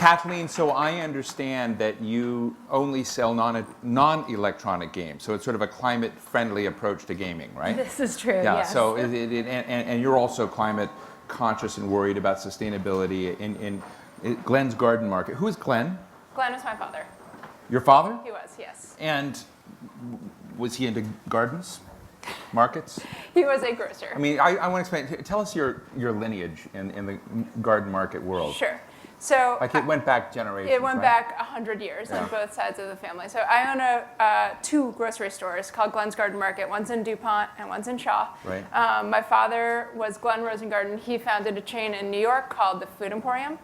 Kathleen, so I understand that you only sell non-electronic games, so it's sort of a climate-friendly approach to gaming, right? This is true, Yeah, yes. so and you're also climate conscious and worried about sustainability in Glen's Garden Market. Who is Glen? Glen was my father. Your father? He was, yes. And was he into gardens, markets? He was a grocer. I mean, I want to explain. Tell us your lineage in the garden market world. Sure. So Like it went back generations, it went right? back 100 years on both sides of the family. So I own two grocery stores called Glen's Garden Market. One's in DuPont and one's in Shaw. Right. My father was Glen Rosengarten. He founded a chain in New York called the Food Emporium.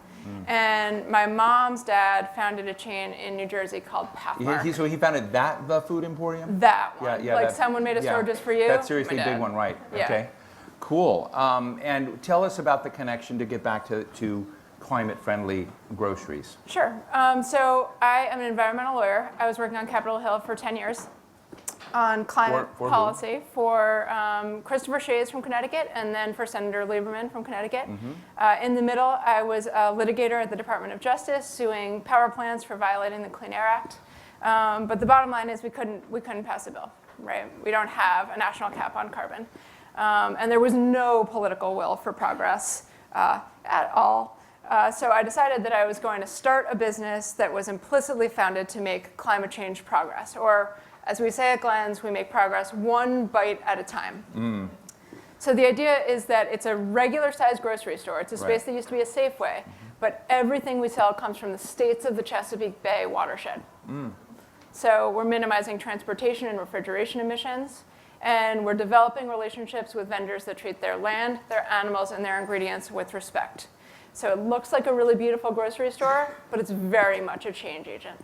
And my mom's dad founded a chain in New Jersey called Pathmark. So he founded the Food Emporium? That one. Yeah, like that, someone made a store just for you? That's seriously My a big dad. one, right. Yeah. Okay. Cool. And tell us about the connection to get back to climate-friendly groceries. Sure. So I am an environmental lawyer. I was working on Capitol Hill for 10 years on climate For who? policy for Christopher Shays from Connecticut and then for Senator Lieberman from Connecticut. In the middle, I was a litigator at the Department of Justice suing power plants for violating the Clean Air Act. But the bottom line is we couldn't pass a bill, right? We don't have a national cap on carbon. And there was no political will for progress at all. So I decided that I was going to start a business that was implicitly founded to make climate change progress. Or as we say at Glen's, we make progress one bite at a time. So the idea is that it's a regular sized grocery store. It's a space that used to be a Safeway. But everything we sell comes from the states of the Chesapeake Bay watershed. So we're minimizing transportation and refrigeration emissions. And we're developing relationships with vendors that treat their land, their animals, and their ingredients with respect. So it looks like a really beautiful grocery store, but it's very much a change agent.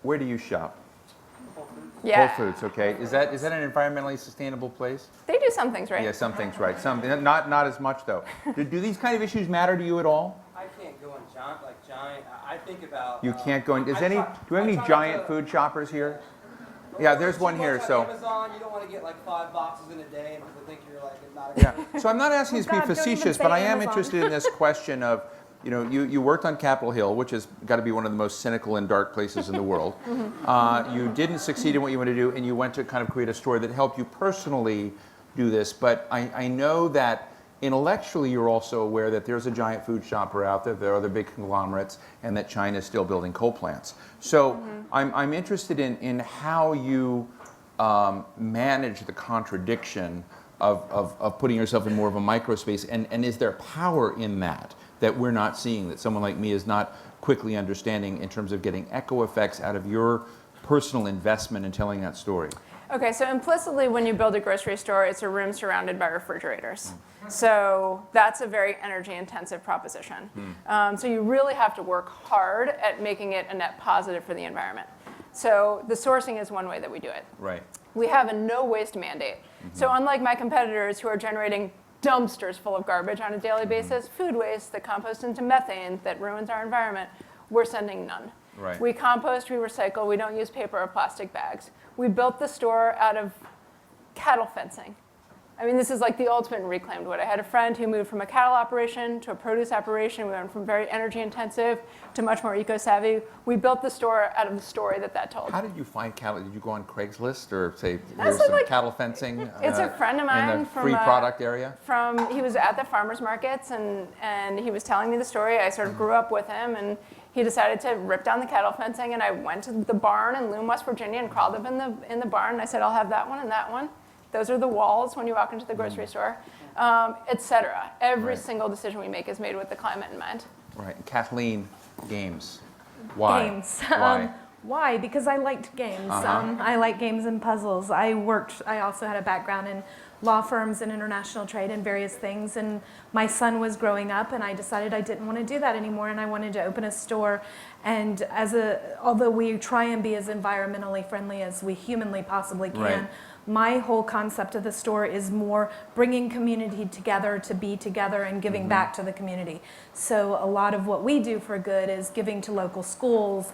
Where do you shop? Yeah. Whole Foods, okay. Is that an environmentally sustainable place? They do some things right. Yeah, some things right. Some not as much though. Do these kind of issues matter to you at all? I can't go in giant. I think about. You can't go in. Do we have I any try giant not to- food shoppers here? Yeah, there's one here. On So. Amazon, you don't want to get like 5 boxes in a day, and people think you're like not a Yeah. So I'm not asking you to be God, don't even facetious, say but I am Amazon. interested in this question of, you worked on Capitol Hill, which has got to be one of the most cynical and dark places in the world. You didn't succeed in what you wanted to do, and you went to kind of create a store that helped you personally do this. But I know that intellectually you're also aware that there's a giant food shopper out there, there are other big conglomerates, and that China is still building coal plants. So I'm interested in how you manage the contradiction of putting yourself in more of a microspace, and is there power in that we're not seeing, that someone like me is not quickly understanding in terms of getting echo effects out of your personal investment in telling that story? Okay, so implicitly when you build a grocery store, it's a room surrounded by refrigerators. So that's a very energy intensive proposition. So you really have to work hard at making it a net positive for the environment. So the sourcing is one way that we do it. Right. We have a no waste mandate. So unlike my competitors who are generating dumpsters full of garbage on a daily basis, food waste that composts into methane that ruins our environment, we're sending none. Right. We compost, we recycle, we don't use paper or plastic bags. We built the store out of cattle fencing. I mean, this is like the ultimate in reclaimed wood. I had a friend who moved from a cattle operation to a produce operation. We went from very energy intensive to much more eco-savvy. We built the store out of the story that told. How did you find cattle? Did you go on Craigslist or say, That's here's some like- cattle fencing It's a friend of in mine the from free product area? He was at the farmers markets and he was telling me the story. I sort of grew up with him, and he decided to rip down the cattle fencing, and I went to the barn in Loom, West Virginia, and crawled up in the barn, and I said, I'll have that one and that one. Those are the walls when you walk into the grocery store, et cetera. Every single decision we make is made with the climate in mind. Right. And Kathleen, games. Why? Games. Why? Why? Because I liked games. I like games and puzzles. I also had a background in law firms and international trade and various things. And my son was growing up, and I decided I didn't want to do that anymore, and I wanted to open a store. And although we try and be as environmentally friendly as we humanly possibly can, Right. My whole concept of the store is more bringing community together to be together and giving back to the community. So a lot of what we do for good is giving to local schools,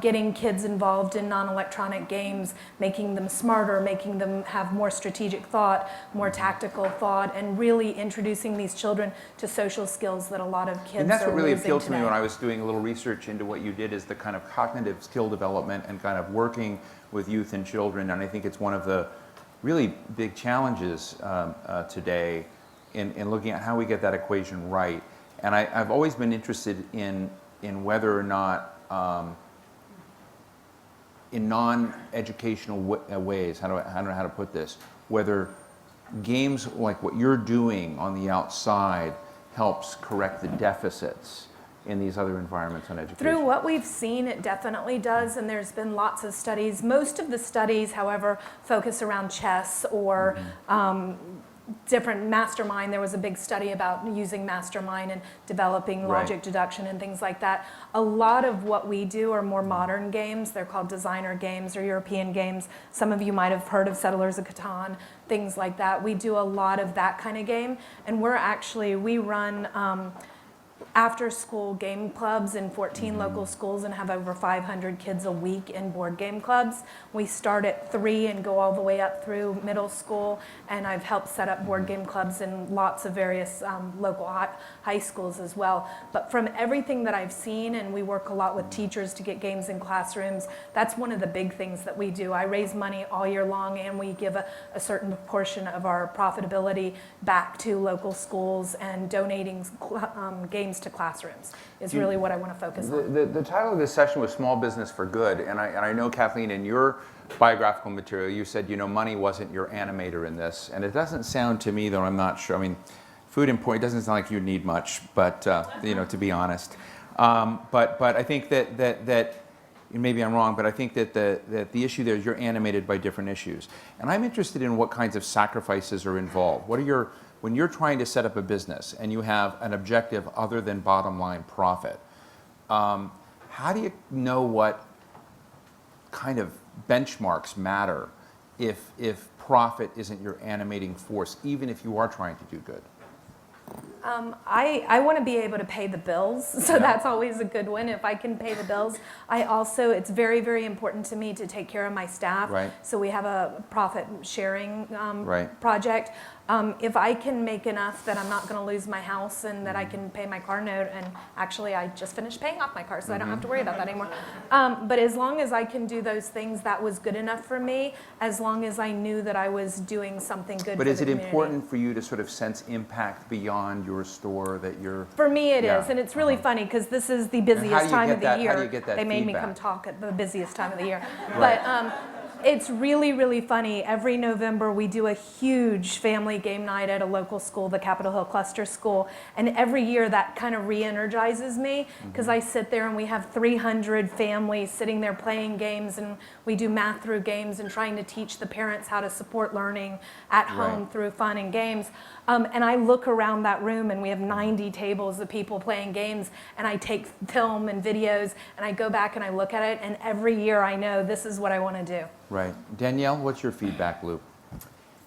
getting kids involved in non-electronic games, making them smarter, making them have more strategic thought, more tactical thought, and really introducing these children to social skills that a lot of kids are losing today. And that's what really appealed to me when I was doing a little research into what you did, is the kind of cognitive skill development and kind of working with youth and children. And I think it's one of the really big challenges today in looking at how we get that equation right. And I've always been interested in whether or not in non-educational ways, I don't know how to put this, whether games like what you're doing on the outside helps correct the deficits in these other environments on education. Through what we've seen, it definitely does, and there's been lots of studies. Most of the studies, however, focus around chess or different mastermind. There was a big study about using mastermind and developing logic deduction and things like that. A lot of what we do are more modern games. They're called designer games or European games. Some of you might have heard of Settlers of Catan, things like that. We do a lot of that kind of game, and we run after-school game clubs in 14 local schools and have over 500 kids a week in board game clubs. We start at 3 and go all the way up through middle school, and I've helped set up board game clubs in lots of various local high schools as well. But from everything that I've seen, and we work a lot with teachers to get games in classrooms, that's one of the big things that we do. I raise money all year long, and we give a certain portion of our profitability back to local schools, and donating games to classrooms is really what I want to focus on. The title of this session was Small Business for Good, and I know, Kathleen, in your biographical material, you said, money wasn't your animator in this, and it doesn't sound to me, though I'm not sure, I mean, food import, it doesn't sound like you need much, but, to be honest. But I think that maybe I'm wrong, but I think that the issue there is you're animated by different issues. And I'm interested in what kinds of sacrifices are involved. When you're trying to set up a business and you have an objective other than bottom line profit, how do you know what kind of benchmarks matter if profit isn't your animating force, even if you are trying to do good? I want to be able to pay the bills, so that's always a good one if I can pay the bills. It's very, very important to me to take care of my staff. Right. So we have a profit sharing project. If I can make enough that I'm not going to lose my house and that I can pay my car note, and actually I just finished paying off my car, so I don't have to worry about that anymore. But as long as I can do those things, that was good enough for me, as long as I knew that I was doing something good for the community. But is it important for you to sort of sense impact beyond your store that you're... For me it is, and it's really funny because this is the busiest time of the year. How do you get that They made feedback? me come talk at the busiest time of the year. But it's really, really funny. Every November we do a huge family game night at a local school, the Capitol Hill Cluster School, and every year that kind of re-energizes me because I sit there and we have 300 families sitting there playing games, and we do math through games and trying to teach the parents how to support learning at home through fun and games. And I look around that room and we have 90 tables of people playing games, and I take film and videos and I go back and I look at it, and every year I know this is what I want to do. Right. Danielle, what's your feedback loop?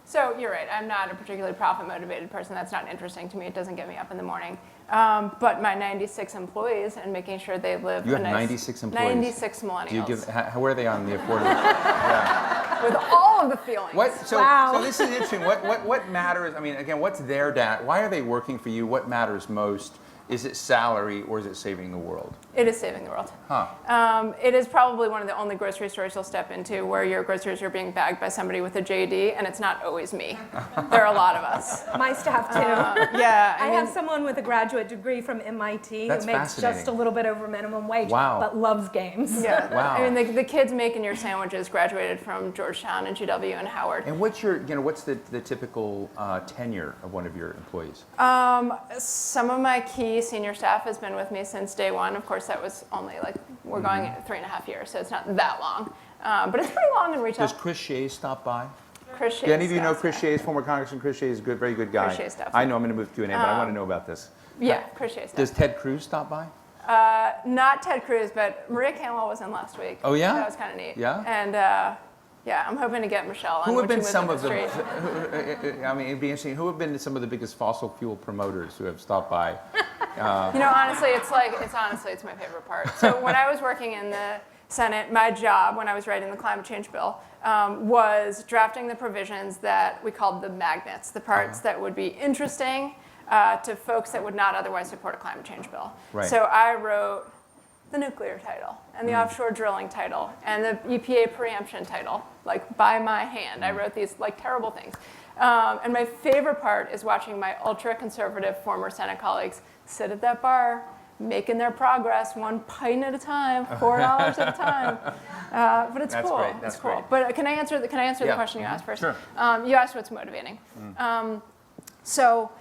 So you're right, I'm not a particularly profit-motivated person. That's not interesting to me. It doesn't get me up in the morning. But my 96 employees and making sure they live You have 96 employees? 96 millennials. How are they on the affordable? With all of the feelings. So this is interesting. What matters? I mean, again, what's their data? Why are they working for you? What matters most? Is it salary or is it saving the world? It is saving the world. It is probably one of the only grocery stores you'll step into where your groceries are being bagged by somebody with a JD, and it's not always me. There are a lot of us. My staff too. I have someone with a graduate degree from MIT who makes just a little bit over minimum wage, but loves games. Yeah. Wow. I mean, the kids making your sandwiches graduated from Georgetown and GW and Howard. And what's the typical tenure of one of your employees? Some of my key senior staff has been with me since day one. Of course, that was only we're going 3.5 years, so it's not that long. But it's pretty long in retail. Does Chris Shays stop by? Chris Shays. Do any of you know Chris Shays, former Congressman Chris Shays, is a very good guy. Chris Shays stuff. I know, I'm going to move to Q&A, but I want to know about this. Yeah, Chris Shays. Does Ted Cruz stop by? Not Ted Cruz, but Maria Canwell was in last week. Oh, yeah? That was kind of neat. Yeah? And Yeah, I'm hoping to get Michelle on Who have when been she some moves of up the? street. I mean, it'd be interesting. Who have been some of the biggest fossil fuel promoters who have stopped by? Honestly, it's my favorite part. So when I was working in the Senate, my job when I was writing the climate change bill was drafting the provisions that we called the magnets, the parts that would be interesting to folks that would not otherwise support a climate change bill. Right. So I wrote the nuclear title and the offshore drilling title and the EPA preemption title, like by my hand. I wrote these like terrible things. And my favorite part is watching my ultra-conservative former Senate colleagues sit at that bar, making their progress one pint at a time, $4 at a time. But it's That's cool. great. That's it's cool. great. But can I answer the Yeah. question you asked first? Sure. You asked what's motivating. So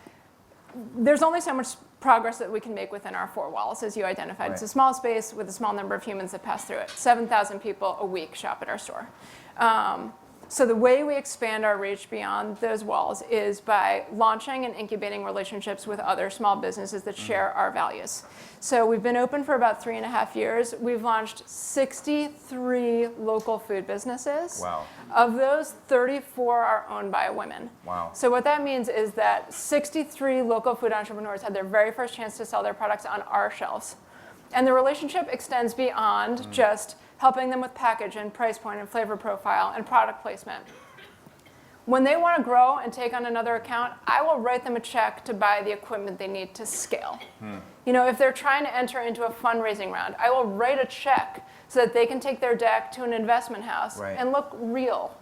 there's only so much progress that we can make within our four walls, as you identified. Right. It's a small space with a small number of humans that pass through it. 7,000 people a week shop at our store. So the way we expand our reach beyond those walls is by launching and incubating relationships with other small businesses that share our values. So we've been open for about 3.5 years. We've launched 63 local food businesses. Wow. Of those, 34 are owned by women. Wow. So what that means is that 63 local food entrepreneurs had their very first chance to sell their products on our shelves. And the relationship extends beyond just helping them with package and price point and flavor profile and product placement. When they want to grow and take on another account, I will write them a check to buy the equipment they need to scale. If they're trying to enter into a fundraising round, I will write a check so that they can take their deck to an investment house and look real.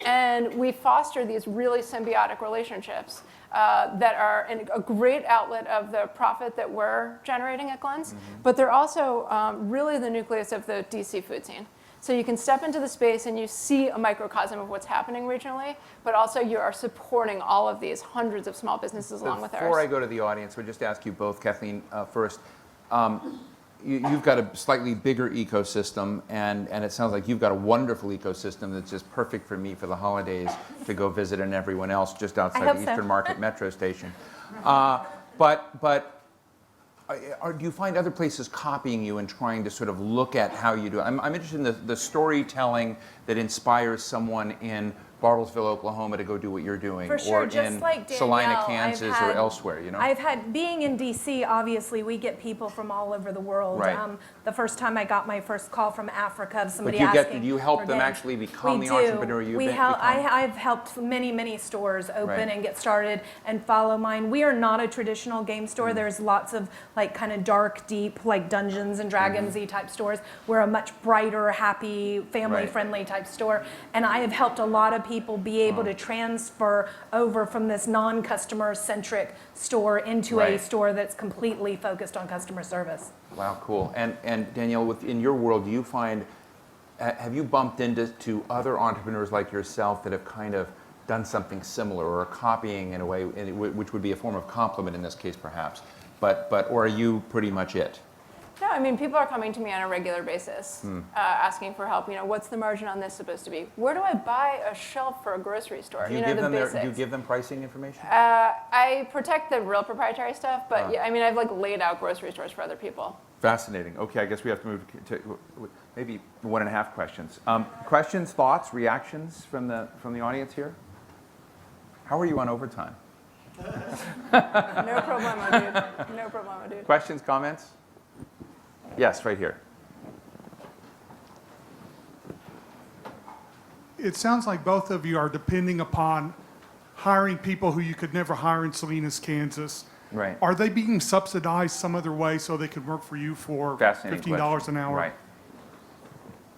And we foster these really symbiotic relationships that are a great outlet of the profit that we're generating at Glen's, but they're also really the nucleus of the DC food scene. So you can step into the space and you see a microcosm of what's happening regionally, but also you are supporting all of these hundreds of small businesses along with ours. Before I go to the audience, we'll just ask you both, Kathleen, first. You've got a slightly bigger ecosystem, and it sounds like you've got a wonderful ecosystem that's just perfect for me for the holidays to go visit, and everyone else just outside the Eastern Market Metro Station. Do you find other places copying you and trying to sort of look at how you do it? I'm interested in the storytelling that inspires someone in Bartlesville, Oklahoma to go do what you're doing, For sure, or just in like Salina, Danielle, Kansas, or elsewhere, I've had, being in DC, obviously, we get people from all over the world. Right. The first time I got my first call from Africa of somebody But asking you help for them games. actually become We the do. entrepreneur you've become? I've helped many stores open Right. and get started and follow mine. We are not a traditional game store. There's lots of like kind of dark, deep, like Dungeons and Dragons-y type stores. We're a much brighter, happy, family-friendly type store. And I have helped a lot of people be able to transfer over from this non-customer centric store into a store that's completely focused on customer service. Wow, cool. And Danielle, in your world, do you find, have you bumped into other entrepreneurs like yourself that have kind of done something similar or are copying in a way, which would be a form of compliment in this case, perhaps, or are you pretty much it? No, I mean, people are coming to me on a regular basis, asking for help. What's the margin on this supposed to be? Where do I buy a shelf for a grocery store? Do you give them pricing information? I protect the real proprietary stuff, but yeah, I mean, I've like laid out grocery stores for other people. Fascinating. Okay, I guess we have to move to maybe 1.5 questions. Questions, thoughts, reactions from the audience here? How are you on overtime? No problemo, dude. No problemo, dude. Questions, comments? Yes, right here. It sounds like both of you are depending upon hiring people who you could never hire in Salinas, Kansas. Right. Are they being subsidized some other way so they could work for you for Fascinating $15 question. an hour? Right.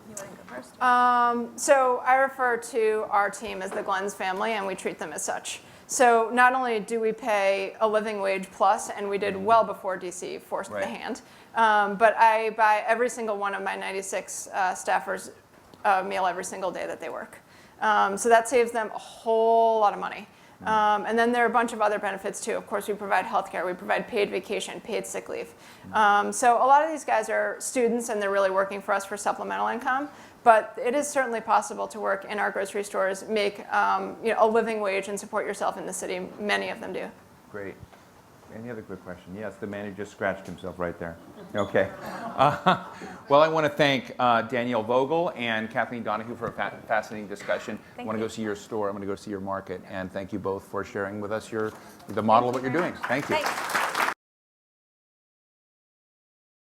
You want to go first? So I refer to our team as the Glen's family, and we treat them as such. So not only do we pay a living wage plus, and we did well before DC forced the hand, but I buy every single one of my 96 staffers a meal every single day that they work. So that saves them a whole lot of money. And then there are a bunch of other benefits too. Of course, we provide healthcare, we provide paid vacation, paid sick leave. So a lot of these guys are students and they're really working for us for supplemental income. But it is certainly possible to work in our grocery stores, make a living wage and support yourself in the city. Many of them do. Great. Any other quick question? Yes, the man who just scratched himself right there. Okay. Well, I want to thank Danielle Vogel and Kathleen Donahue for a fascinating discussion. I want to go see your store. I'm going to go see your market. And thank you both for sharing with us the model of what you're doing. Thank you. Thanks.